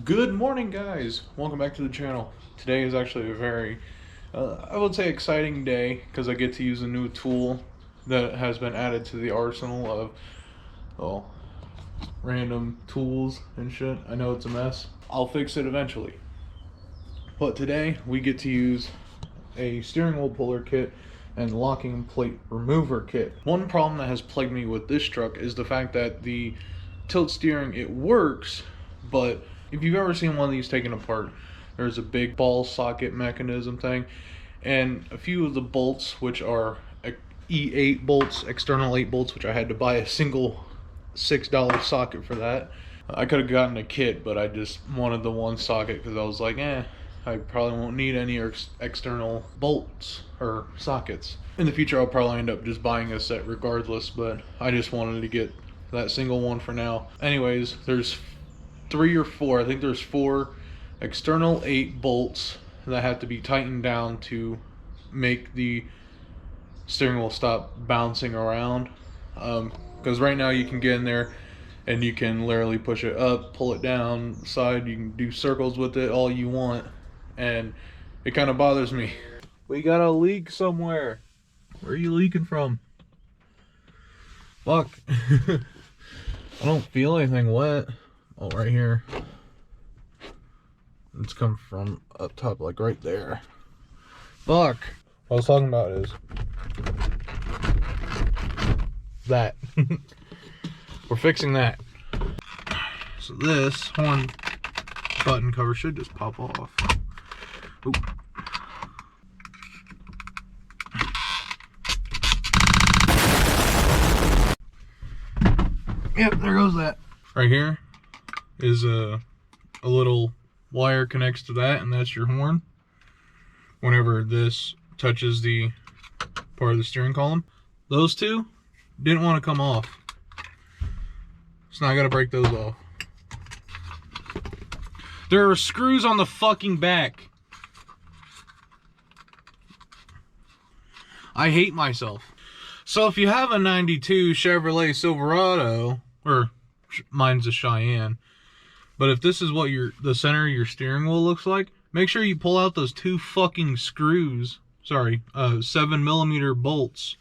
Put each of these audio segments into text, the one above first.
Good morning, guys. Welcome back to the channel. Today is actually a very, I would say, exciting day because I get to use a new tool that has been added to the arsenal of, well, random tools and shit. I know it's a mess. I'll fix it eventually. But today we get to use a steering wheel puller kit and locking plate remover kit. One problem that has plagued me with this truck is the fact that the tilt steering, it works, but if you've ever seen one of these taken apart, there's a big ball socket mechanism thing, and a few of the bolts, which are E8 bolts, external 8 bolts, which I had to buy a single $6 socket for that. I could have gotten a kit, but I just wanted the one socket because I was like, I probably won't need any external bolts or sockets. In the future, I'll probably end up just buying a set regardless, but I just wanted to get that single one for now. Anyways, there's 3 or 4, I think there's 4 external 8 bolts that have to be tightened down to make the steering wheel stop bouncing around. Because right now you can get in there and you can literally push it up, pull it down, side, you can do circles with it all you want, and it kind of bothers me. We got a leak somewhere. Where are you leaking from? Fuck. I don't feel anything wet. Oh, right here. It's come from up top, like right there. Fuck. What I was talking about is that. We're fixing that. So this horn button cover should just pop off. Oop. Yep, there goes that. Right here is a little wire connects to that, and that's your horn. Whenever this touches the part of the steering column, those two didn't want to come off, so now I gotta break those off. There are screws on the fucking back. I hate myself. So if you have a 92 Chevrolet Silverado, or mine's a Cheyenne, but if this is what the center of your steering wheel looks like, make sure you pull out those 2 fucking screws. Sorry, 7mm bolts.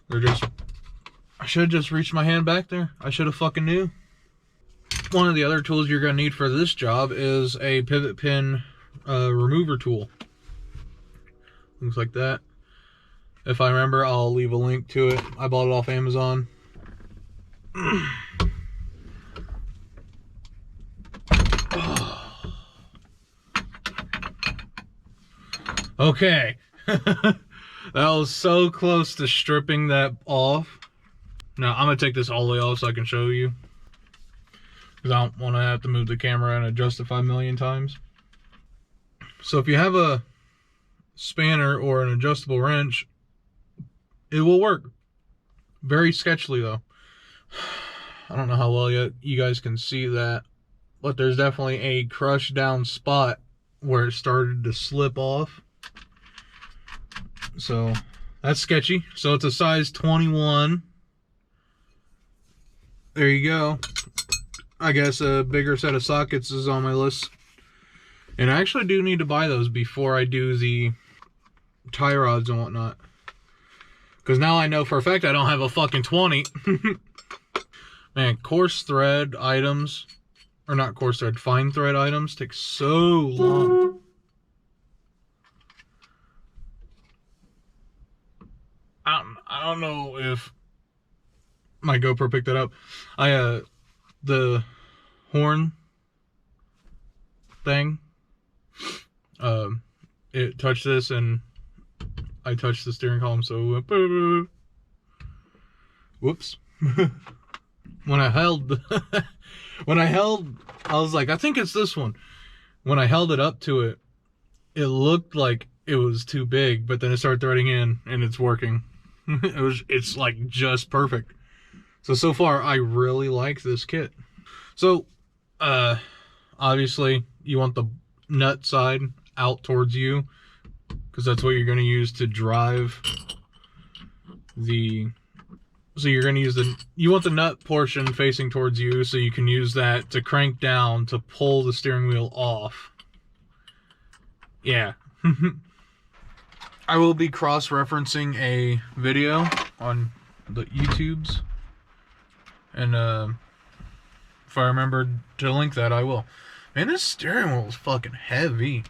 They're just, I should have just reached my hand back there. I should have fucking knew. One of the other tools you're gonna need for this job is a pivot pin remover tool. Looks like that. If I remember, I'll leave a link to it. I bought it off Amazon. Okay. That was so close to stripping that off. Now, I'm going to take this all the way off so I can show you, because I don't want to have to move the camera and adjust it 5 million times. So if you have a spanner or an adjustable wrench, it will work. Very sketchily though. I don't know how well yet you guys can see that, but there's definitely a crushed down spot where it started to slip off. So that's sketchy. So it's a size 21. There you go. I guess a bigger set of sockets is on my list. And I actually do need to buy those before I do the tie rods and whatnot. Because now I know for a fact I don't have a fucking 20. Man, coarse thread items, or not coarse thread, fine thread items take so long. I don't know if my GoPro picked that up. The horn thing, it touched this and I touched the steering column, so whoops. When I held I was like, I think it's this one. When I held it up to it, it looked like it was too big, but then it started threading in and it's working. It's like just perfect. So far I really like this kit. So obviously you want the nut side out towards you, because that's what you're going to use to drive the So you're going to use you want the nut portion facing towards you, so you can use that to crank down to pull the steering wheel off. Yeah. I will be cross-referencing a video on the YouTubes. And if I remember to link that, I will. Man, this steering wheel is fucking heavy.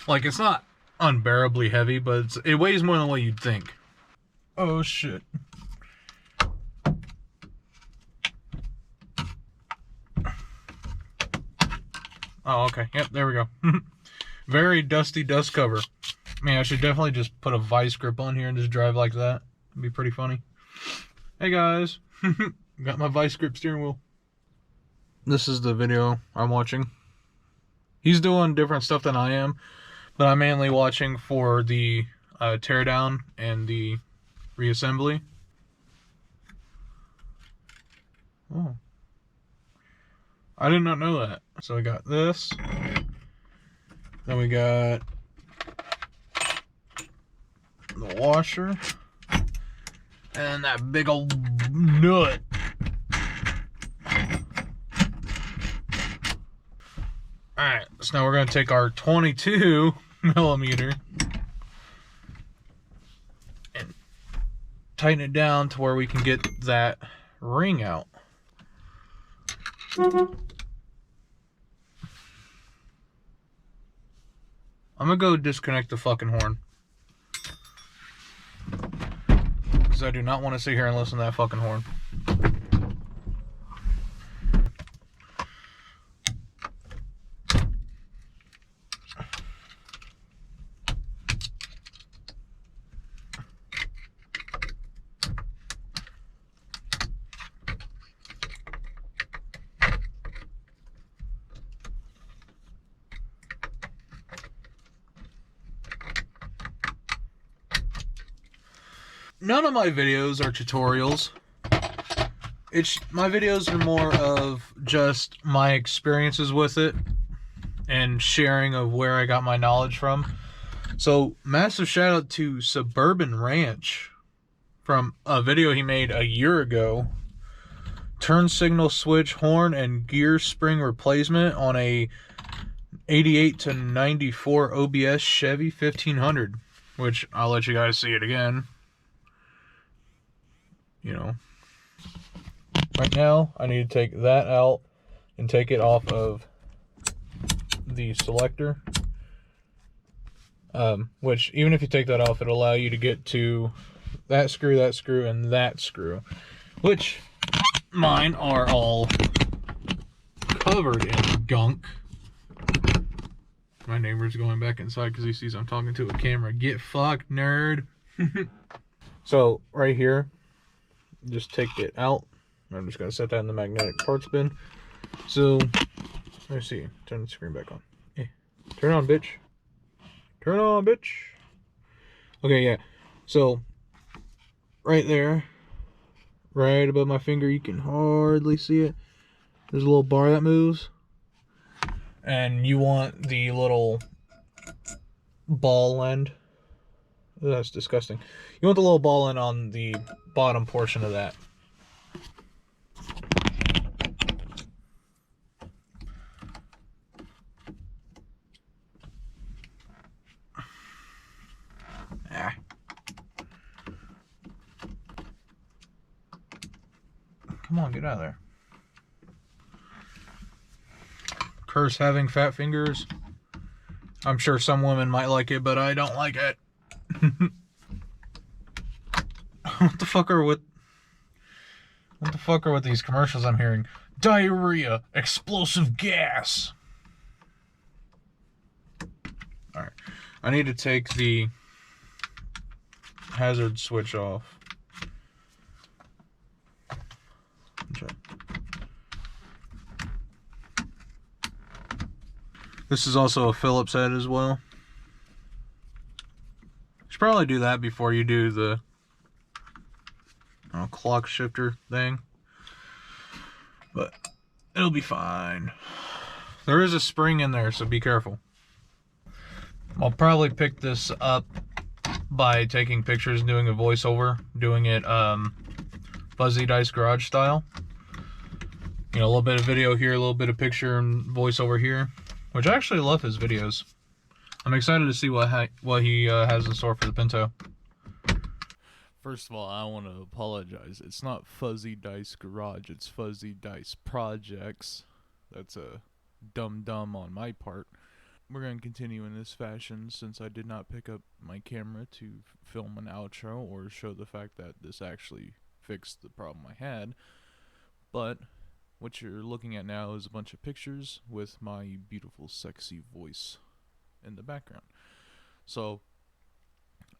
Like, it's not unbearably heavy, but it weighs more than what you'd think. Oh, shit. Oh, okay. Yep, there we go. Very dusty dust cover. Man, I should definitely just put a vice grip on here and just drive like that. It'd be pretty funny. Hey, guys. Got my vice grip steering wheel. This is the video I'm watching. He's doing different stuff than I am, but I'm mainly watching for the teardown and the reassembly. Oh. I did not know that. So we got this. Then we got the washer. And that big old nut. Alright, so now we're going to take our 22 millimeter and tighten it down to where we can get that ring out. I'm gonna go disconnect the fucking horn, because I do not want to sit here and listen to that fucking horn. None of my videos are tutorials. My videos are more of just my experiences with it and sharing of where I got my knowledge from. So, massive shout out to Suburban Ranch from a video he made a year ago. Turn signal switch, horn, and gear spring replacement on a 88 to 94 OBS Chevy 1500, which I'll let you guys see it again. You know, right now I need to take that out and take it off of the selector, which even if you take that off, it'll allow you to get to that screw, and that screw, which mine are all covered in gunk. My neighbor's going back inside because he sees I'm talking to a camera. Get fucked, nerd. So right here, just take it out. I'm just gonna set that in the magnetic parts bin. So let's see. Turn the screen back on. Hey, turn on, bitch. Turn on, bitch. Okay, yeah. So right there, right above my finger, you can hardly see it. There's a little bar that moves, and you want the little ball end. That's disgusting. You want the little ball end on the bottom portion of that. Ah. Come on, get out of there. Curse having fat fingers. I'm sure some women might like it, but I don't like it. What the fuck are with these commercials I'm hearing? Diarrhea, explosive gas. Alright. I need to take the hazard switch off. Okay. This is also a Phillips head as well. You should probably do that before you do the clock shifter thing, but it'll be fine. There is a spring in there, so be careful. I'll probably pick this up by taking pictures and doing a voiceover, doing it Fuzzy Dice Garage style. You know, a little bit of video here, a little bit of picture and voice over here, which I actually love his videos. I'm excited to see what he has in store for the Pinto. First of all, I want to apologize. It's not Fuzzy Dice Garage, it's Fuzzy Dice Projects. That's a dumb on my part. We're going to continue in this fashion since I did not pick up my camera to film an outro or show the fact that this actually fixed the problem I had. But what you're looking at now is a bunch of pictures with my beautiful, sexy voice in the background. So,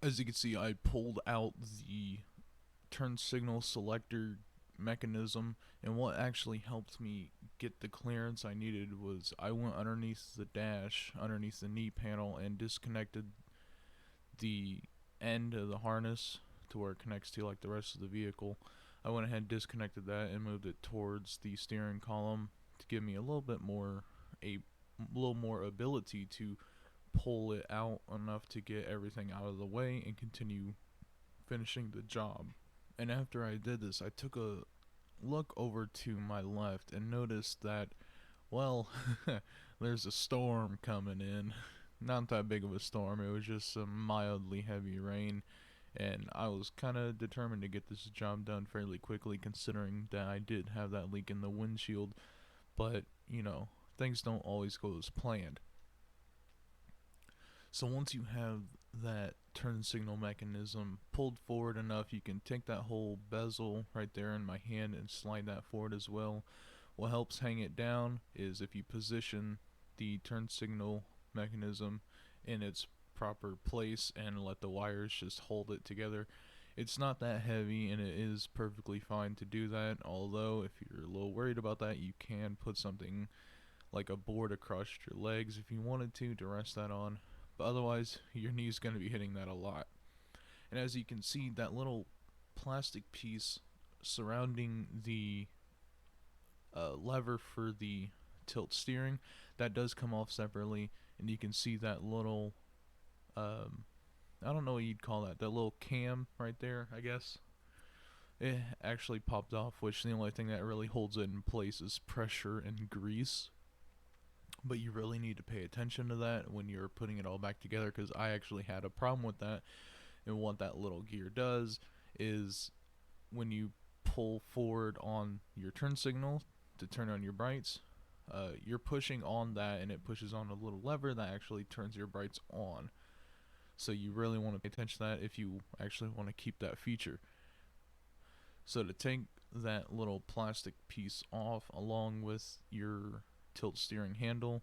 as you can see, I pulled out the turn signal selector mechanism, and what actually helped me get the clearance I needed was I went underneath the dash, underneath the knee panel, and disconnected the end of the harness to where it connects to like the rest of the vehicle. I went ahead and disconnected that and moved it towards the steering column to give me a little more ability to pull it out enough to get everything out of the way and continue finishing the job. And after I did this, I took a look over to my left and noticed that, well, there's a storm coming in. Not that big of a storm, it was just some mildly heavy rain. And I was kind of determined to get this job done fairly quickly, considering that I did have that leak in the windshield. But, you know, things don't always go as planned. So once you have that turn signal mechanism pulled forward enough, you can take that whole bezel right there in my hand and slide that forward as well. What helps hang it down is if you position the turn signal mechanism in its proper place and let the wires just hold it together. It's not that heavy, and it is perfectly fine to do that, although if you're a little worried about that, you can put something like a board across your legs if you wanted to rest that on. But otherwise, your knee's going to be hitting that a lot. And as you can see, that little plastic piece surrounding the lever for the tilt steering, that does come off separately, and you can see that little, I don't know what you'd call that little cam right there, I guess. It actually popped off, which the only thing that really holds it in place is pressure and grease. But you really need to pay attention to that when you're putting it all back together, because I actually had a problem with that. And what that little gear does is when you pull forward on your turn signal to turn on your brights, you're pushing on that, and it pushes on a little lever that actually turns your brights on. So you really want to pay attention to that if you actually want to keep that feature. So to take that little plastic piece off along with your tilt steering handle,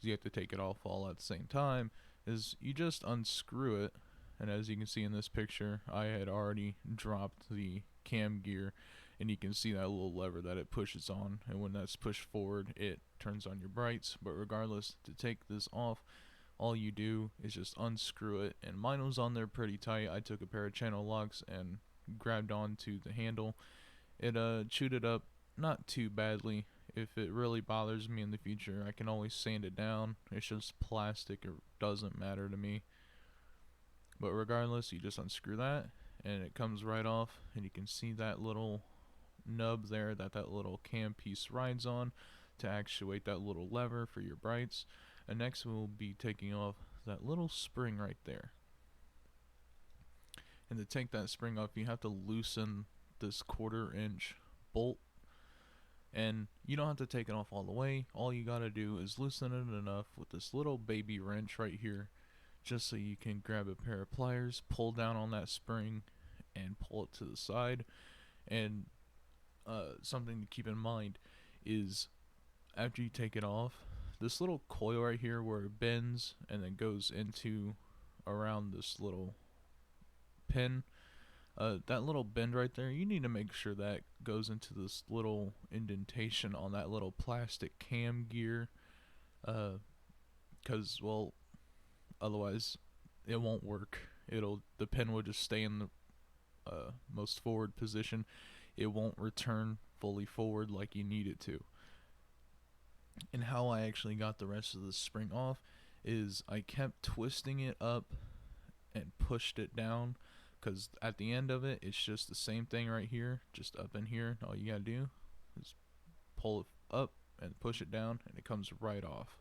you have to take it off all at the same time, is you just unscrew it. And as you can see in this picture, I had already dropped the cam gear, and you can see that little lever that it pushes on, and when that's pushed forward, it turns on your brights. But regardless, to take this off, all you do is just unscrew it, and mine was on there pretty tight. I took a pair of channel locks and grabbed onto the handle. It chewed it up not too badly. If it really bothers me in the future, I can always sand it down. It's just plastic, it doesn't matter to me. But regardless, you just unscrew that, and it comes right off, and you can see that little nub there that little cam piece rides on to actuate that little lever for your brights. And next we'll be taking off that little spring right there. And to take that spring off, you have to loosen this 1/4 inch bolt, and you don't have to take it off all the way. All you gotta do is loosen it enough with this little baby wrench right here, just so you can grab a pair of pliers, pull down on that spring, and pull it to the side. And something to keep in mind is after you take it off, this little coil right here where it bends and then goes into around this little pin, that little bend right there, you need to make sure that goes into this little indentation on that little plastic cam gear, because well, otherwise it won't work. The pin will just stay in the most forward position. It won't return fully forward like you need it to. And how I actually got the rest of the spring off is I kept twisting it up and pushed it down, because at the end of it, it's just the same thing right here, just up in here. All you gotta do is pull it up and push it down, and it comes right off.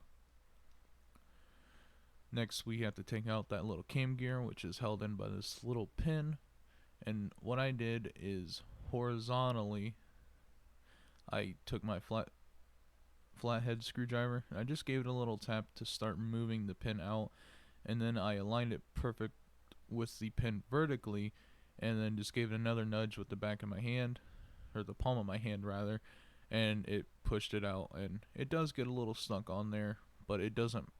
Next, we have to take out that little cam gear, which is held in by this little pin. And what I did is horizontally, I took my flathead screwdriver, and I just gave it a little tap to start moving the pin out, and then I aligned it perfect with the pin vertically, and then just gave it another nudge with the back of my hand, or the palm of my hand rather, and it pushed it out. And it does get a little stuck on there, but it doesn't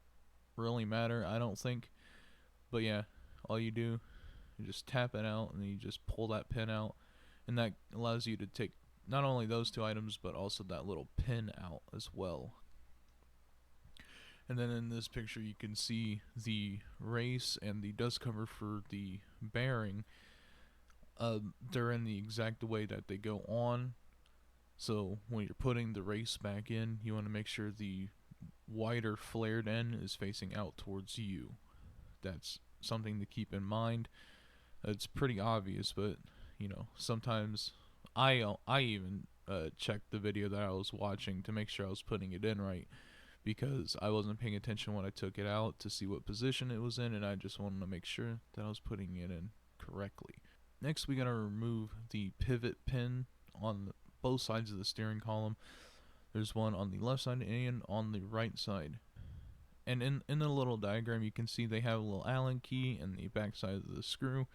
really matter, I don't think. But yeah, all you do, you just tap it out, and then you just pull that pin out, and that allows you to take not only those two items, but also that little pin out as well. And then in this picture, you can see the race and the dust cover for the bearing. They're in the exact way that they go on. So when you're putting the race back in, you want to make sure the wider flared end is facing out towards you. That's something to keep in mind. It's pretty obvious, but sometimes I even checked the video that I was watching to make sure I was putting it in right, because I wasn't paying attention when I took it out to see what position it was in, and I just wanted to make sure that I was putting it in correctly. Next, we gotta remove the pivot pin on both sides of the steering column. There's one on the left side and on the right side. And in the little diagram, you can see they have a little Allen key in the back side of the screw.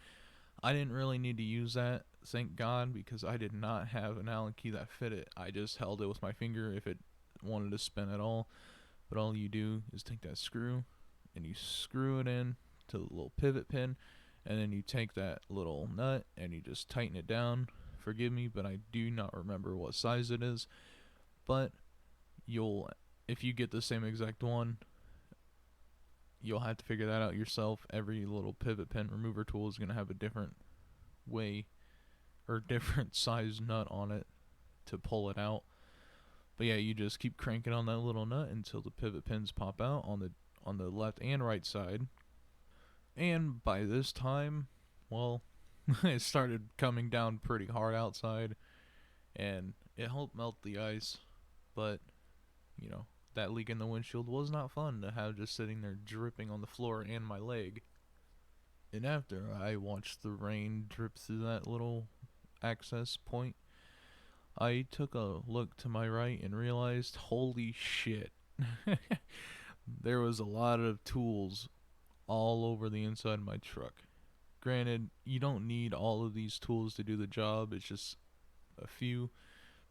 I didn't really need to use that, thank God, because I did not have an Allen key that fit it. I just held it with my finger if it wanted to spin at all. But all you do is take that screw and you screw it in to the little pivot pin, and then you take that little nut and you just tighten it down. Forgive me, but I do not remember what size it is. But if you get the same exact one, you'll have to figure that out yourself. Every little pivot pin remover tool is going to have a different way or different size nut on it to pull it out. But yeah, you just keep cranking on that little nut until the pivot pins pop out on the left and right side. And by this time, well, it started coming down pretty hard outside, and it helped melt the ice. But that leak in the windshield was not fun to have just sitting there dripping on the floor and my leg. And after I watched the rain drip through that little access point, I took a look to my right and realized, holy shit, there was a lot of tools all over the inside of my truck. Granted, you don't need all of these tools to do the job, it's just a few,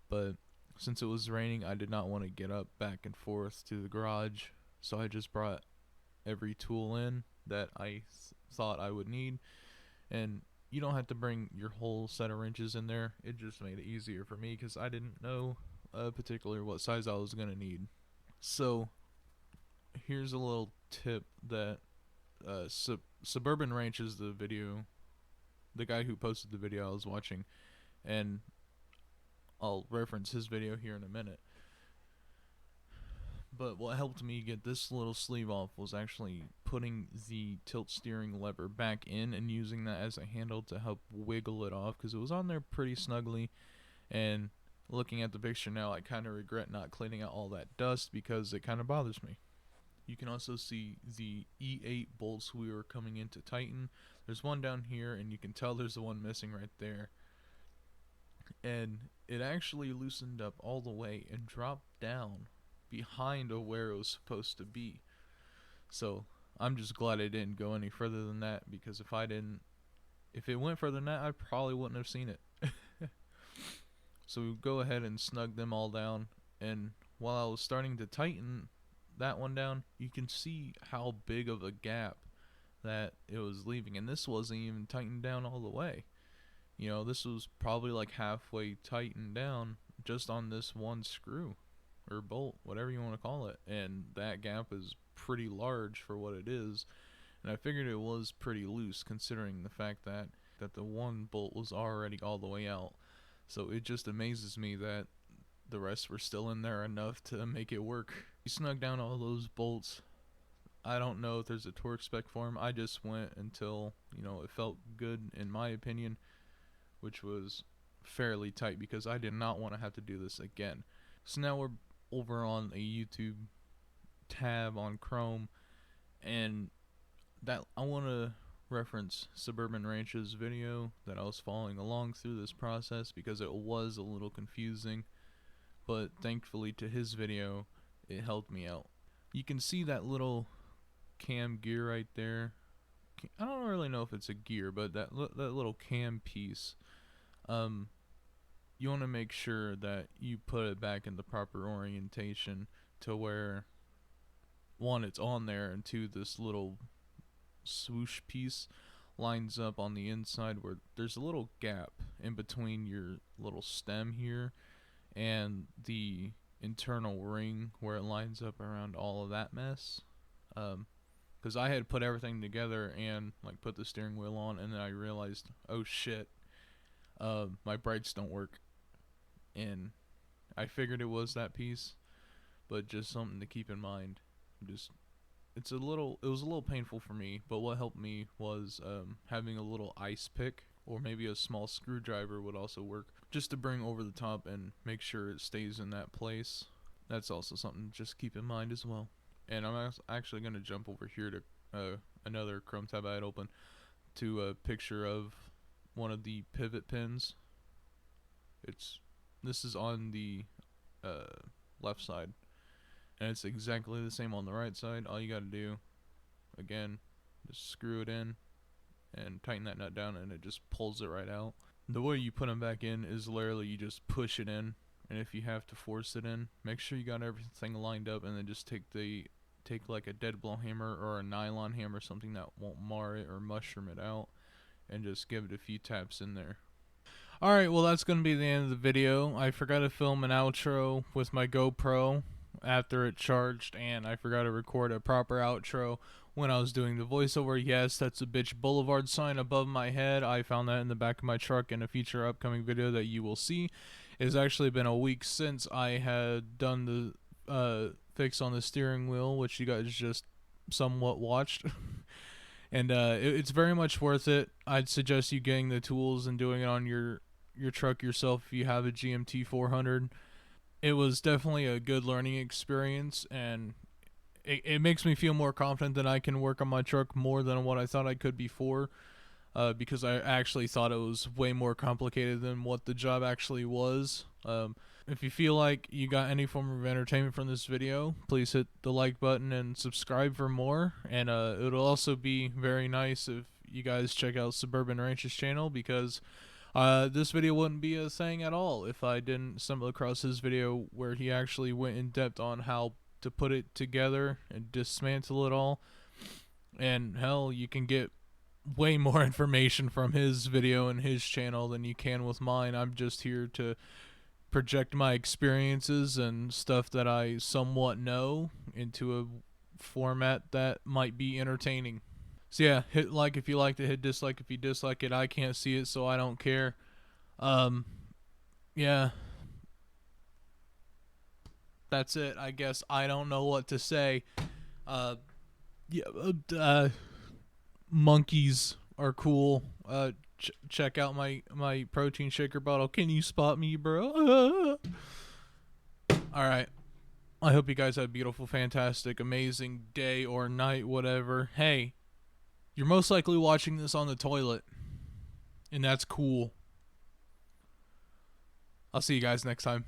but since it was raining, I did not want to get up back and forth to the garage, so I just brought every tool in that I thought I would need. And you don't have to bring your whole set of wrenches in there. It just made it easier for me because I didn't know particularly what size I was going to need. So here's a little tip that Suburban Ranch is the guy who posted the video I was watching, and I'll reference his video here in a minute. But what helped me get this little sleeve off was actually putting the tilt steering lever back in and using that as a handle to help wiggle it off, because it was on there pretty snugly. And looking at the picture now, I kind of regret not cleaning out all that dust because it kind of bothers me. You can also see the E8 bolts we were coming in to tighten. There's one down here, and you can tell there's the one missing right there. And it actually loosened up all the way and dropped down behind of where it was supposed to be. So I'm just glad I didn't go any further than that, because if it went further than that, I probably wouldn't have seen it. So we go ahead and snug them all down, and while I was starting to tighten that one down, you can see how big of a gap that it was leaving, and this wasn't even tightened down all the way. This was probably like halfway tightened down just on this one screw or bolt, whatever you want to call it, and that gap is pretty large for what it is. And I figured it was pretty loose considering the fact that the one bolt was already all the way out. So it just amazes me that the rest were still in there enough to make it work. We snugged down all those bolts I don't know if there's a torque spec for them. I just went until, it felt good in my opinion, which was fairly tight because I did not want to have to do this again. So now we're over on a YouTube tab on Chrome, and that I want to reference Suburban Ranch's video that I was following along through this process because it was a little confusing, but thankfully to his video it helped me out. You can see that little cam gear right there. I don't really know if it's a gear, but that little cam piece, you want to make sure that you put it back in the proper orientation to where, one, it's on there, and two, this little swoosh piece lines up on the inside where there's a little gap in between your little stem here and the internal ring where it lines up around all of that mess. Because I had put everything together and like put the steering wheel on, and then I realized, oh shit, my brights don't work. And I figured it was that piece, but just something to keep in mind. It was a little painful for me, but what helped me was having a little ice pick or maybe a small screwdriver would also work, just to bring over the top and make sure it stays in that place. That's also something to just keep in mind as well. And I'm actually going to jump over here to another Chrome tab I had open to a picture of one of the pivot pins. This is on the left side, and it's exactly the same on the right side. All you got to do, again, just screw it in and tighten that nut down, and it just pulls it right out. The way you put them back in is literally you just push it in, and if you have to force it in, make sure you got everything lined up, and then just take like a dead blow hammer or a nylon hammer, something that won't mar it or mushroom it out, and just give it a few taps in there. Alright, well that's going to be the end of the video. I forgot to film an outro with my GoPro after it charged, and I forgot to record a proper outro when I was doing the voiceover. Yes, that's a bitch boulevard sign above my head. I found that in the back of my truck in a future upcoming video that you will see. It's actually been a week since I had done the fix on the steering wheel, which you guys just somewhat watched. And it's very much worth it. I'd suggest you getting the tools and doing it on your truck yourself if you have a GMT400. It was definitely a good learning experience, and it makes me feel more confident that I can work on my truck more than what I thought I could before, because I actually thought it was way more complicated than what the job actually was. If you feel like you got any form of entertainment from this video, please hit the like button and subscribe for more. And it'll also be very nice if you guys check out Suburban Ranch's channel, because this video wouldn't be a thing at all if I didn't stumble across his video where he actually went in depth on how to put it together and dismantle it all. And hell, you can get way more information from his video and his channel than you can with mine. I'm just here to project my experiences and stuff that I somewhat know into a format that might be entertaining. So yeah, hit like if you liked it, hit dislike if you dislike it. I can't see it, so I don't care. Yeah. That's it, I guess. I don't know what to say. Monkeys are cool. Check out my protein shaker bottle. Can you spot me, bro? Alright. I hope you guys have a beautiful, fantastic, amazing day or night, whatever. Hey, you're most likely watching this on the toilet, and that's cool. I'll see you guys next time.